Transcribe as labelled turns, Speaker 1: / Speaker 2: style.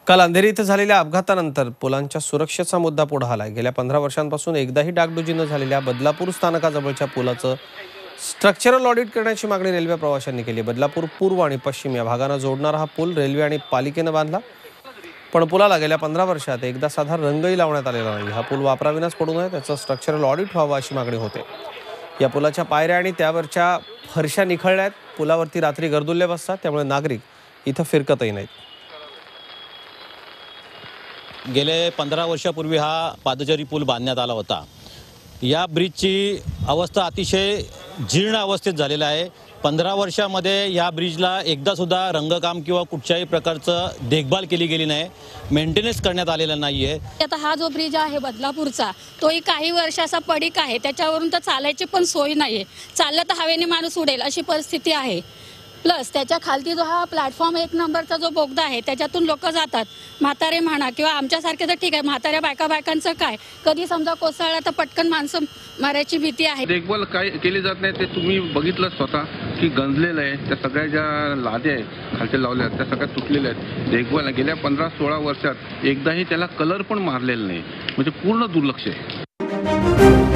Speaker 1: काल अंधेरी इथं झालेल्या अपघातानंतर पुलांच्या सुरक्षेचा मुद्दा पुढे आलाय। गेल्या 15 वर्षांपासून एकदाही डागडुजी न झालेल्या बदलापूर स्थानकाजवळच्या पुलाचं स्ट्रक्चरल ऑडिट करण्याची मागणी रेल्वे प्रवाशांनी केली। बदलापूर पूर्व आणि पश्चिम या भागांना जोडणारा हा पूल रेल्वे आणि पालिकेने बांधला, पण पुलाला गेल्या 15 वर्षात एकदा साधा रंगही लावण्यात आलेला नाही। हा पूल वापराविनाच पडू नये, त्याचं स्ट्रक्चरल ऑडिट व्हावं अशी मागणी होते। या पुलाच्या पायऱ्या आणि त्यावरच्या फरशा निखळल्यात। पुलावरती रात्री गर्दुल्ले बसतात, त्यामुळे नागरिक इथं फिरकतही नाहीत।
Speaker 2: गेले 15 वर्षापूर्वी हा पादचारी पूल बांधण्यात आला होता। या ब्रिजची अवस्था अतिशय जीर्ण अवस्थेत झालेला आहे। 15 वर्षामध्ये या ब्रिजला एकदा सुद्धा रंगकाम किंवा कुठच्याही प्रकारचं देखभाल केली गेली नाही, मेंटेनन्स करण्यात आलेला नाहीये।
Speaker 3: आता हा जो ब्रिज आहे बदलापूरचा, तोही काही वर्षाचा पडीक आहे, त्याच्यावरून तर चालायची पण सोय नाहीये। चाललं तर हवेने माणूस उडेल अशी परिस्थिती आहे। प्लस त्याच्या खालती जो हा प्लॅटफॉर्म 1 नंबरचा जो बोगदा आहे, त्याच्यातून लोक जातात, म्हातारे म्हणा किंवा आमच्यासारखे तर ठीक आहे, म्हाताऱ्या बायकांचं काय, कधी समजा कोसळला तर पटकन माणसं मारायची भीती आहे।
Speaker 4: देखभाल काय केली जात नाही ते तुम्ही बघितलं स्वतः की गंजलेलं आहे। त्या सगळ्या ज्या लाद्या आहेत खालच्या लावल्या त्या सगळ्या तुटलेल्या आहेत। देखभाल गेल्या 15-16 वर्षात एकदाही त्याला कलर पण मारलेला नाही, म्हणजे पूर्ण दुर्लक्ष आहे।